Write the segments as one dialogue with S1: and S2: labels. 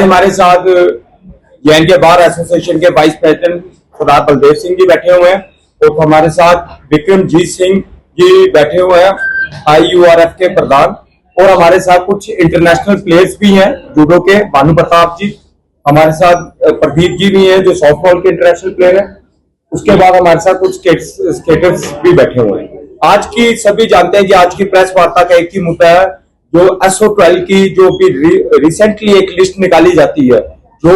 S1: हमारे साथ जे bar association के वाइस प्रेसिडेंट सरदार बलदेव सिंह जी बैठे हुए हैं और हमारे साथ विक्रमजीत सिंह जी बैठे हुए हैं IURF के प्रधान, और हमारे साथ कुछ इंटरनेशनल प्लेयर्स भी हैं जूडो के, भानु प्रताप जी हमारे साथ, प्रदीप जी भी हैं जो सॉफ्टबॉल के इंटरनेशनल प्लेयर हैं। उसके बाद हमारे साथ कुछ स्केटर्स भी बैठे हुए हैं। आज की सभी जानते हैं कि आज की प्रेस वार्ता का एक ही मुद्दा है, जो SO12 की जो भी रिसेंटली एक लिस्ट निकाली जाती है, जो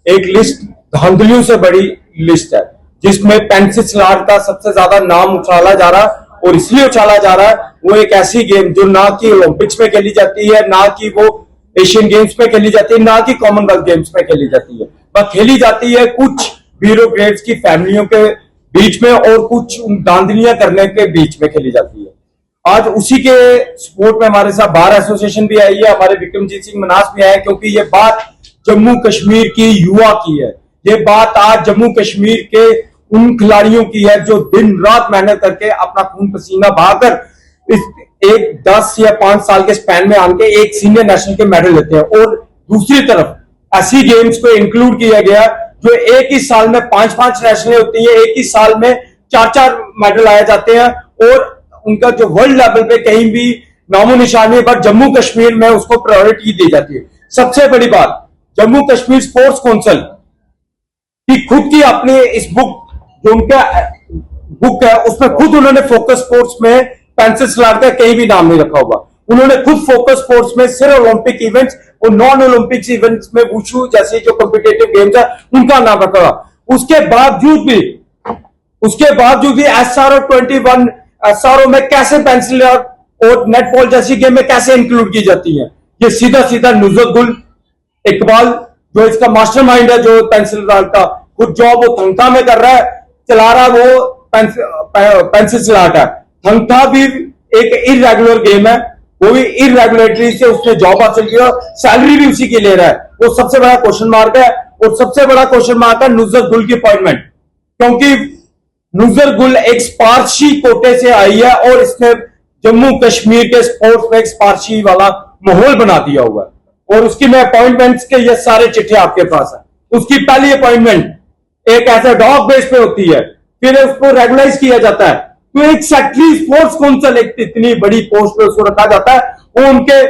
S1: एक लिस्ट धांधलियों से बड़ी लिस्ट है, जिसमें पेंसिल का सबसे ज्यादा नाम उछाला जा रहा है। और इसलिए उछाला जा रहा है, वो एक ऐसी गेम जो ना कि ओलंपिक्स में खेली जाती है, ना कि वो एशियन गेम्स में खेली जाती है, ना कि कॉमनवेल्थ गेम्स में खेली जाती है, बस खेली जाती है कुछ ब्यूरोक्रेट्स की फैमिलियों के बीच में और कुछ धांधलियां करने के बीच में खेली जाती है। आज उसी के सपोर्ट में हमारे साथ बार एसोसिएशन भी आई है, हमारे विक्रमजीत सिंह मनास भी आए, क्योंकि ये बात जम्मू कश्मीर की युवा की है। ये बात आज जम्मू कश्मीर के उन खिलाड़ियों की है जो दिन रात मेहनत करके अपना खून पसीना बहाकर इस एक 10 या 5 साल के स्पैन में आके एक सीनियर नेशनल के मेडल लेते हैं। और दूसरी तरफ ऐसी गेम्स को इंक्लूड किया गया जो एक ही साल में 5-5 नेशनल होती है, एक ही साल में 4-4 मेडल आए जाते हैं, और उनका जो वर्ल्ड लेवल पे कहीं भी नामो निशान है, पर जम्मू कश्मीर में उसको प्रायोरिटी दी जाती है। सबसे बड़ी बात, जम्मू कश्मीर स्पोर्ट्स काउंसिल की खुद की अपनी इस बुक जो उनका बुक है, उसमें खुद उन्होंने फोकस स्पोर्ट्स में पेंसिल स्लाइड का कहीं भी नाम नहीं रखा हुआ। उन्होंने खुद फोकस स्पोर्ट्स में सिर्फ ओलंपिक इवेंट्स और नॉन ओलंपिक्स इवेंट्स में वुशु जैसे जो कॉम्पिटिटिव गेम्स है उनका नाम रखा हुआ। उसके बावजूद भी SRO में कैसे पेंसिल और नेटबॉल जैसी गेम में कैसे इंक्लूड की जाती है? ये सीधा सीधा नुसरत गुल इकबाल जो इसका मास्टरमाइंड है, जो पेंसिल का खुद जॉब वो थंगथा में कर रहा है, चला रहा वो पेंसिल स्लाट है। थंगथा भी एक इरेगुलर गेम है, वो भी इरेगुलेटरी से उसने जॉब हासिल की और सैलरी भी उसी की ले रहा है। वो सबसे बड़ा क्वेश्चन मार्क है। और सबसे बड़ा क्वेश्चन मार्क है नुसरत गुल की अपॉइंटमेंट, क्योंकि नुसरत गुल एक स्पारसी कोटे से आई है और इसने जम्मू कश्मीर के स्पोर्ट्स में एक स्पारसी वाला माहौल बना दिया हुआ है। और उसकी मैं अपॉइंटमेंट्स के ये सारे चिट्ठे आपके पास है। उसकी पहली अपॉइंटमेंट एक ऐसे डॉग बेस पे होती है, फिर उसको रेगुलाइज किया जाता है, तो एक सेक्रेटरी स्पोर्ट्स काउंसिल एक इतनी बड़ी पोस्ट पे उसको रखा जाता है, वो उनके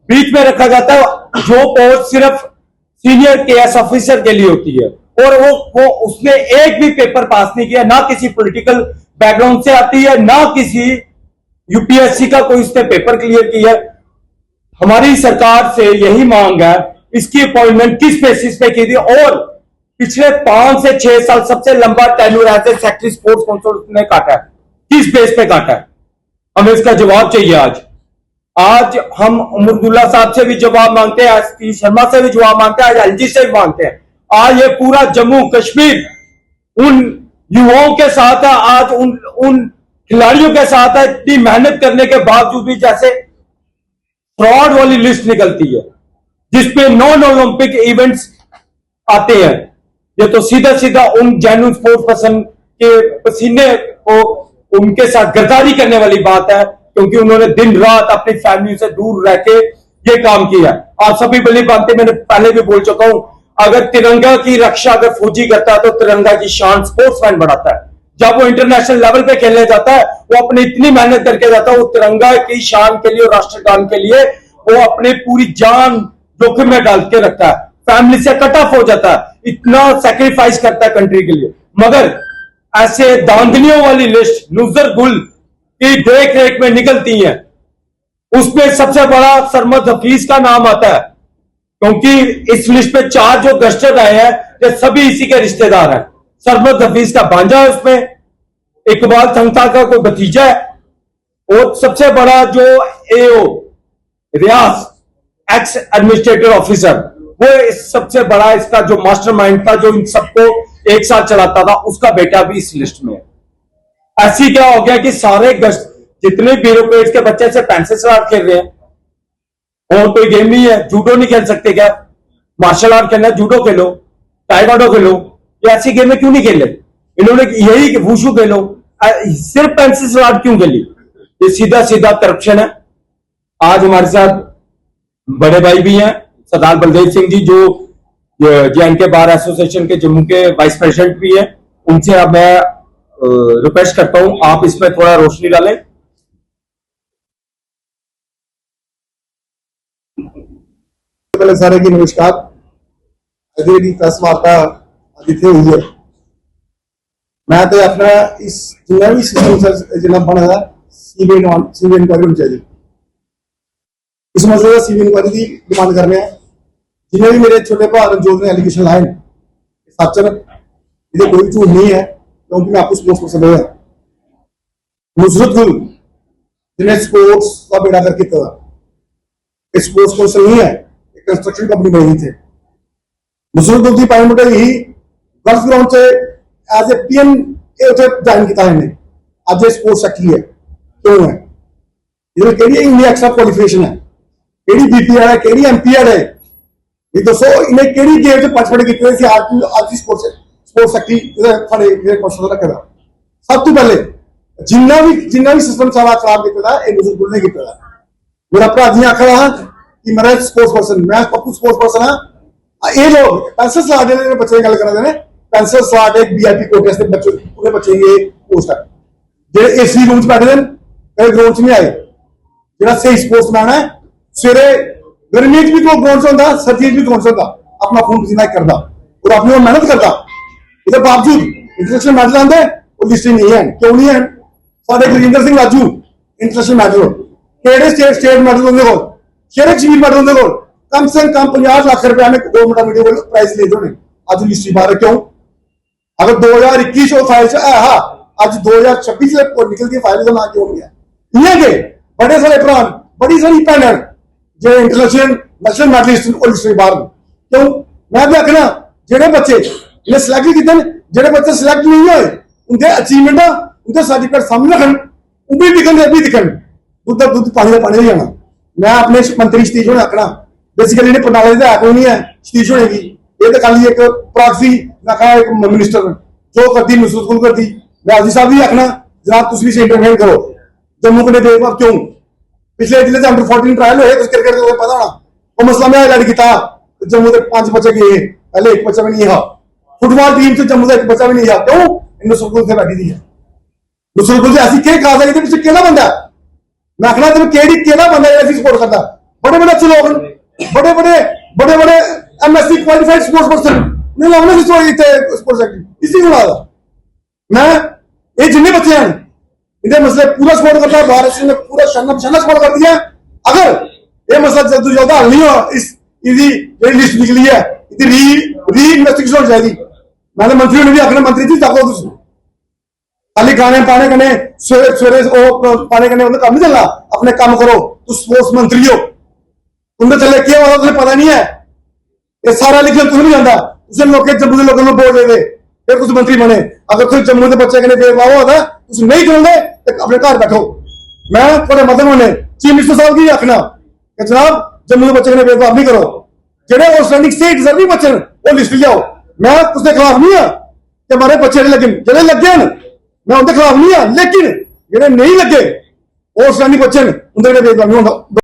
S1: बीच में रखा जाता है जो पोस्ट सिर्फ सीनियर KS ऑफिसर के लिए होती है। और वो उसने एक भी पेपर पास नहीं किया, ना किसी पॉलिटिकल बैकग्राउंड से आती है, ना किसी UPSC का कोई उसने पेपर क्लियर किया। हमारी सरकार से यही मांग है, इसकी अपॉइंटमेंट किस बेसिस पे की थी, और पिछले 5 से 6 साल सबसे लंबा tenure as a secretary sports council ने काटा है, किस बेस पे काटा है? हमें इसका जवाब चाहिए। आज हम उमरदुल्ला साहब से भी जवाब मांगते हैं, SP शर्मा से भी जवाब मांगते हैं, आज LG से भी मांगते हैं। आज ये पूरा जम्मू कश्मीर उन युवाओं के साथ है, आज उन खिलाड़ियों के साथ है। इतनी मेहनत करने के बावजूद भी जैसे फ्रॉड वाली लिस्ट निकलती है जिसपे नॉन ओलंपिक इवेंट्स आते हैं, ये तो सीधा सीधा उन जेन्युइन स्पोर्ट्स पर्सन के पसीने को उनके साथ गद्दारी करने वाली बात है, क्योंकि उन्होंने दिन रात अपनी फैमिली से दूर रह के ये काम किया। आप सभी बड़ी बातें मैंने पहले भी बोल चुका हूं, अगर तिरंगा की रक्षा अगर फौजी करता है तो तिरंगा की शान स्पोर्ट्समैन बढ़ाता है। जब वो इंटरनेशनल लेवल पे खेलने जाता है, वो अपनी इतनी मेहनत करके जाता है, वो तिरंगा की शान के लिए और राष्ट्रगान के लिए वो अपनी पूरी जान जोखिम में डाल के रखता है, फैमिली से कट ऑफ हो जाता है, इतना सैक्रिफाइस करता है कंट्री के लिए। मगर ऐसे धांधलियों वाली लिस्ट नुसरत गुल की देख रेख में निकलती है, उसमें सबसे बड़ा सरमद हफीज का नाम आता है, क्योंकि इस लिस्ट पे 4 जो गस्टर आए हैं ये सभी इसी के रिश्तेदार हैं। सरमद हफीज का भांजा है, उसमें इकबाल थंगथा का कोई भतीजा है, और सबसे बड़ा जो AO रियाज एक्स एडमिनिस्ट्रेटिव ऑफिसर, वो सबसे बड़ा इसका जो मास्टरमाइंड था, जो इन सबको एक साथ चलाता था, उसका बेटा भी इस लिस्ट में है। ऐसी क्या हो गया कि सारे जितने ब्यूरोक्रेट्स के बच्चे से पेंसिल स्लाट खेल रहे हैं, और कोई गेम नहीं है, जूडो नहीं खेल सकते क्या? मार्शल आर्ट खेलना है, जूडो खेलो, टाइकोंडो खेलो, ये ऐसी गेमें क्यों नहीं खेले? इन्होंने यही वुशु खेलो, सिर्फ पेंसिल स्लाट क्यों खेली? ये सीधा सीधा करप्शन है। आज हमारे साथ बड़े भाई भी हैं, सरदार बलदेव सिंह जी जो JNK बार एसोसिएशन के जम्मू के वाइस प्रेसिडेंट भी है, उनसे अब मैं रिक्वेस्ट करता हूं आप इस पर थोड़ा रोशनी डालें।
S2: पहले सारे की नमस्कार। अगली प्रेस वार्ता इतने हुई है। मैं तो अपना इस जिन्ना भी सिस्टम जिन्ना बना सीबीआई इंक्वायरी होनी चाहिए। इस मसले का सीबीआई इंक्वायरी की डिमांड करने हैं। जिन्हें भी मेरे छोटे भा रंजोत ने एलिगेशन लाए सच न, ये कोई झूठ नहीं है, क्योंकि मैं आपको स्पोर्ट्स पर्सन है। नुसरत गुल जिन्हें स्पोर्ट्स का बेड़ा कर किया, स्पोर्ट्स पर्सन नहीं है, एक कंस्ट्रक्शन कंपनी बनी थे। नुसरत गुल की अपॉइंटमेंट यही गर्ल्स ग्राउंड से एज ए पीएम ज्वाइन किया इन्हें। अज स्पोर्ट्स सेक्रेटरी है, क्यों है? ये इंडिया एक्स्ट्रा क्वालिफिकेशन है, केड़ी बीपीएड है, केड़ी एमपीएड है, ये दसो इन्हें केड़ी गेम से पार्टिसिपेट किए थे। आज स्पोर्ट्स सेक्रेटरी रखे दा। सब तो पहले जिन्ना भी सिस्टम सारा खराब किया नुसरत गुल ने किया। मेरा भरा जी आखिर रहा कि मेरा स्पोर्ट्स पर्सन, मैं पक्कू स्पोर्ट्स पर्सन हाँ। ये लोग पैंसठ स्लॉट बच्चे गल कर 65 स्लॉट एक वीआईपी कोटे से बच्चे पूरे बच्चे ये पोस्ट है जो एसी रूम बैठे हैं, कभी ग्राउंड नहीं आए। जो सही स्पोर्ट्समैन है सवेरे गर्मी भी तो ग्राउंड से होता, सर्दी भी ग्राउंड से होता, अपना खून पसीना करता और अपनी मेहनत करता। इसके बावजूद इंटरनेशनल मैडल आते और लिस्ट नहीं है। क्यों नहीं है? साढ़े गुरजिंदर सिंह राजू इंटरनेशनल मैडल केड़े स्टेट मैडल उन्हें को शेरे शहीद मैडल उन्हें को कम से कम 50 लाख रुपया में गवर्नमेंट वीडियो प्राइज ले दो। अज लिस्ट बाहर क्यों? अगर 2021 फाइल से है अज 2026 निकल के फाइल का ना क्यों गया? ये के बड़े सारे प्राण बड़ी सारी भैन जो इंटरनेशनल नेशनल मैडलिस्ट और लिस्ट बाहर क्यों? मैं भी आखना जेडे बच्चे इन्हें सिलेक्ट किए, जेडे बच्चे सिलेक्ट नहीं हुए उनके अचीवमेंट उनके सर्टिफिकेट सामने रखन, भी दिखन भी दिखन दुद्ध पानी का पानी नहीं आना। मैं अपने मंत्री सतीश होने आखना बेसिकली इन्हें प्रणाली का कोई नहीं है सतीश होने की। ये तो खाली एक प्राक्सी एक मिनिस्टर जो करती नुसरत गुल करती। मैं आजी साहब भी आखना जनाब तुम भी इंटरवेन करो। जम्मू कने देखो क्यों पिछले जिले से अंडर 14 ट्रायल हुए तो क्रिकेट को पता होना वो मसला मैं हाईलाइट किया। जम्मू के 5 बच्चे गए, पहले एक बच्चा भी नहीं था। फुटबॉल टीम से जम्मू का एक बच्चा भी नहीं था। क्यों? नुसरत गुल से बैठी थी है। नुसरत गुल से ऐसी क्या खास है कि केड़ा बंदा मैं आखना तुम केड़ा बंदा ऐसी सपोर्ट करता। बड़े बड़े अच्छे लोग बड़े बड़े एमएससी क्वालिफाइड स्पोर्ट्स पर्सन नहीं लाने स्पोर्ट्स सेक्रेटरी इसी को ला मैं ये जिन्ने बच्चे हैं इन्हें मसले पूरा सपोर्ट करता है। भारत सिंह ने पूरा शाना सपोर्ट कर दिया। अगर ये मसला जल्द जल्द हल नहीं हो इसकी लिस्ट निकली है री इन्वेस्टिगेशन होनी चाहिए। मैंने मंत्री ने भी आखना मंत्री जी ताको खाली गाने पाने कने सवेरे पाने कने उन्हें काम नहीं चलना। अपने काम करो तू स्पोर्ट्स मंत्री हो, तुमने चले क्या होगा तुम्हें पता नहीं है। ये सारा लिखना तुम्हें नहीं आता। उसे लोग जम्मू के लोगों को बोल दे फिर कुछ मंत्री बने। अगर तुम जम्मू के बच्चे कने फेर लाओ होता तुम नहीं करोगे तो अपने घर बैठो। मैं थोड़े मदद होने चीफ मिनिस्टर साहब की आखना कि जनाब जम्मू के बच्चे कने भेदभाव नहीं करो। जेडे आउटस्टैंडिंग स्टेट डिजर्विंग बच्चे वो लिस्ट लियाओ। मैं उसके खिलाफ नहीं है कि हमारे बच्चे लगे जेडे लगे मैं उनके खिलाफ नहीं है, लेकिन जेडे नहीं लगे आउटस्टैंडिंग बच्चे उनके भेदभाव नहीं होगा।